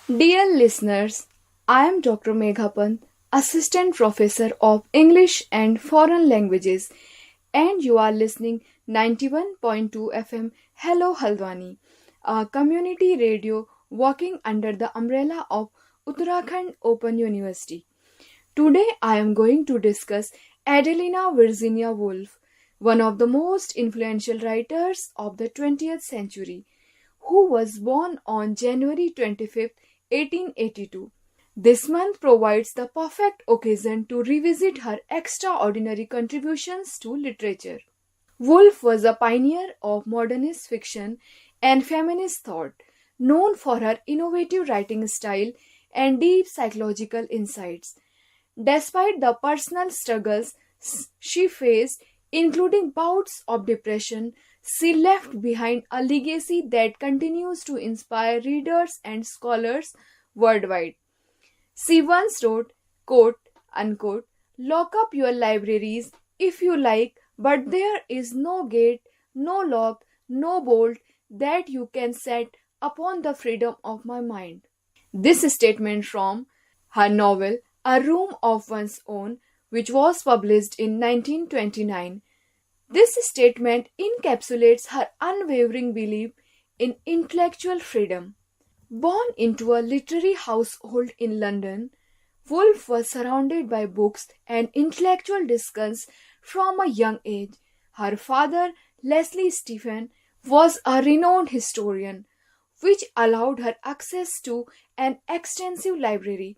Dear listeners, I am Dr. Meghapan, Assistant Professor of English and Foreign Languages, and you are listening 91.2 FM Hello Haldwani, a community radio working under the umbrella of Uttarakhand Open University. Today I am going to discuss Adelina Virginia Woolf, one of the most influential writers of the 20th century, who was born on January 25th, 1882. This month provides the perfect occasion to revisit her extraordinary contributions to literature. Woolf was a pioneer of modernist fiction and feminist thought, known for her innovative writing style and deep psychological insights. Despite the personal struggles she faced, including bouts of depression, she left behind a legacy that continues to inspire readers and scholars worldwide. She once wrote, quote, unquote, lock up your libraries if you like, but there is no gate, no lock, no bolt that you can set upon the freedom of my mind. This statement from her novel A Room of One's Own, which was published in 1929. This statement encapsulates her unwavering belief in intellectual freedom. Born into a literary household in London, Woolf was surrounded by books and intellectual discussions from a young age. Her father, Leslie Stephen, was a renowned historian, which allowed her access to an extensive library.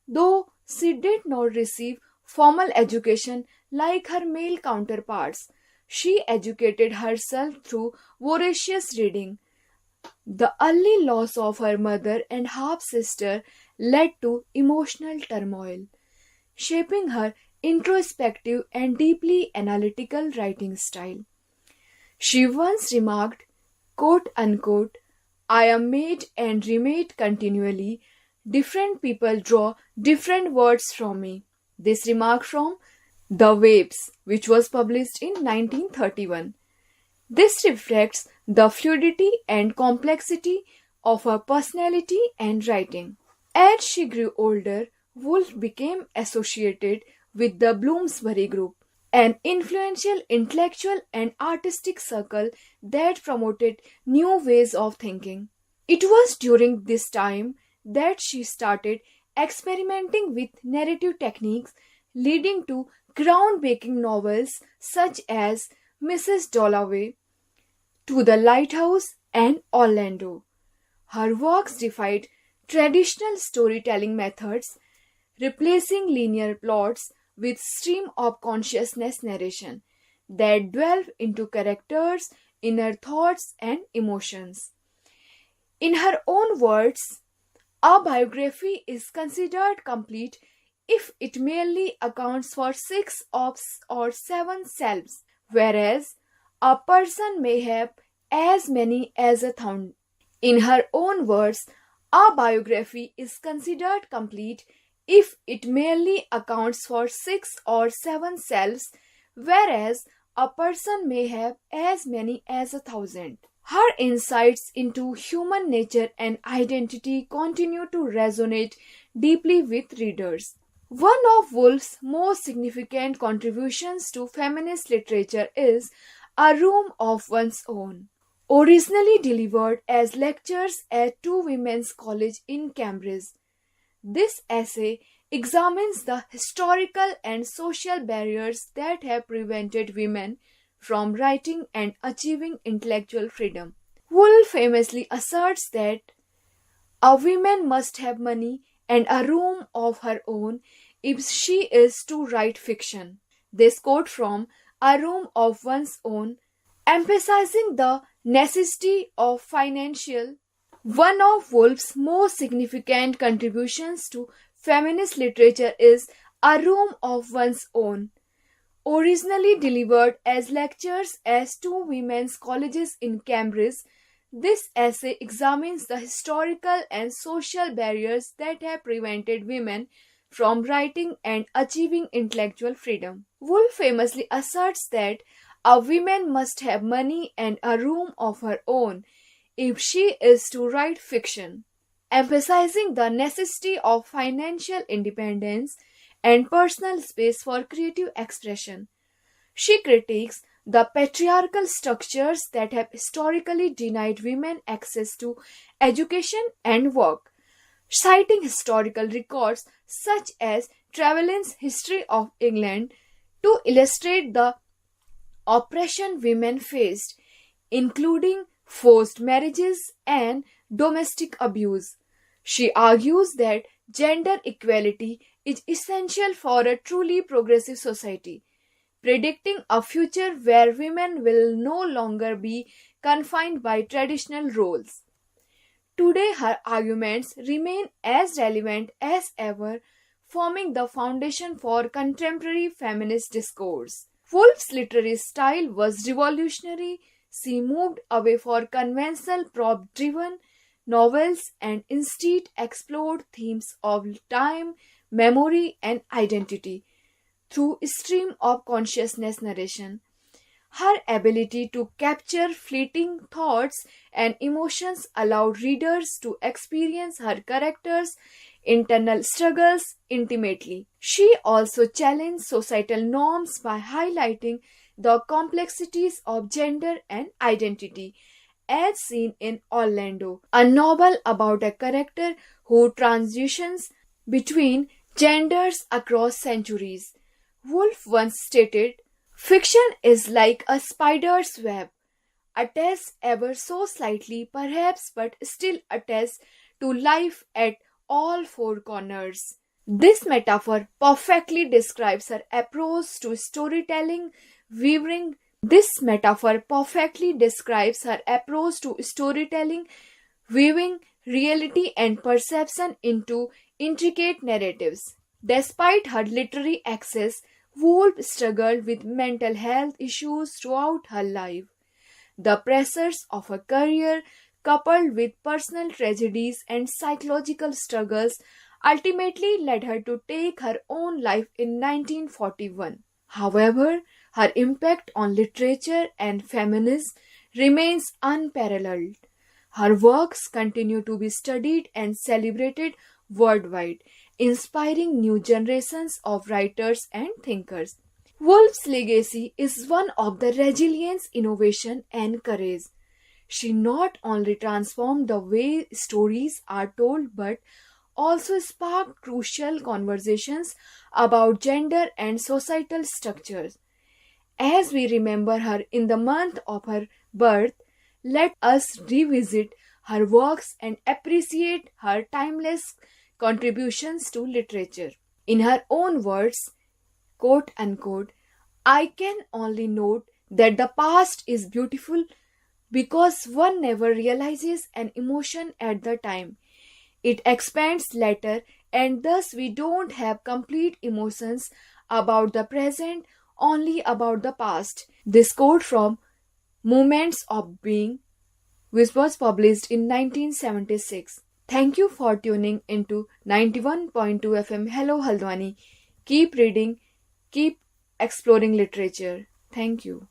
Though she did not receive formal education like her male counterparts, she educated herself through voracious reading. The early loss of her mother and half sister led to emotional turmoil, shaping her introspective and deeply analytical writing style. She once remarked, quote unquote, I am made and remade continually. Different people draw different words from me. This remark from The Waves, which was published in 1931. This reflects the fluidity and complexity of her personality and writing. As she grew older, Woolf became associated with the Bloomsbury Group, an influential intellectual and artistic circle that promoted new ways of thinking. It was during this time that she started experimenting with narrative techniques, leading to groundbreaking novels such as Mrs. Dalloway, To the Lighthouse, and Orlando. Her works defied traditional storytelling methods, replacing linear plots with stream of consciousness narration that delve into characters' inner thoughts and emotions. In her own words, a biography is considered complete if it merely accounts for or seven selves, whereas a person may have as many as a thousand. In her own words, a biography is considered complete if it merely accounts for six or seven selves, whereas a person may have as many as a thousand. Her insights into human nature and identity continue to resonate deeply with readers. One of Woolf's most significant contributions to feminist literature is A Room of One's Own. Originally delivered as lectures at Two Women's College in Cambridge, this essay examines the historical and social barriers that have prevented women from writing and achieving intellectual freedom. Woolf famously asserts that a woman must have money and a room of her own if she is to write fiction. This quote from A Room of One's Own, emphasizing the necessity of financial. One of Woolf's most significant contributions to feminist literature is A Room of One's Own. Originally delivered as lectures at two women's colleges in Cambridge, this essay examines the historical and social barriers that have prevented women from writing and achieving intellectual freedom. Woolf famously asserts that a woman must have money and a room of her own if she is to write fiction. emphasizing the necessity of financial independence and personal space for creative expression. She critiques the patriarchal structures that have historically denied women access to education and work, citing historical records such as Trevelyan's History of England to illustrate the oppression women faced, including forced marriages and domestic abuse. She argues that gender equality is essential for a truly progressive society, predicting a future where women will no longer be confined by traditional roles. Today, her arguments remain as relevant as ever, forming the foundation for contemporary feminist discourse. Woolf's literary style was revolutionary. She moved away from conventional prop driven novels and instead explored themes of time, memory, and identity through stream of consciousness narration. Her ability to capture fleeting thoughts and emotions allowed readers to experience her characters' internal struggles intimately. She also challenged societal norms by highlighting the complexities of gender and identity, as seen in Orlando, a novel about a character who transitions between genders across centuries. Woolf once stated, "Fiction is like a spider's web, attached ever so slightly, perhaps, but still attached to life at all four corners." This metaphor perfectly describes her approach to storytelling, weaving this metaphor perfectly describes her approach to storytelling, weaving reality and perception into intricate narratives. Despite her literary access, Woolf struggled with mental health issues throughout her life. The pressures of her career, coupled with personal tragedies and psychological struggles, ultimately led her to take her own life in 1941. However, her impact on literature and feminism remains unparalleled. Her works continue to be studied and celebrated worldwide, inspiring new generations of writers and thinkers. Woolf's legacy is one of the resilience, innovation, and courage. She not only transformed the way stories are told but also sparked crucial conversations about gender and societal structures. As we remember her in the month of her birth, let us revisit her works and appreciate her timeless contributions to literature. In her own words, quote unquote, "I can only note that the past is beautiful because one never realizes an emotion at the time. It expands later, and thus we don't have complete emotions about the present, only about the past." This quote from Moments of Being, which was published in 1976. Thank you for tuning into 91.2 FM. Hello Haldwani. Keep reading, keep exploring literature. Thank you.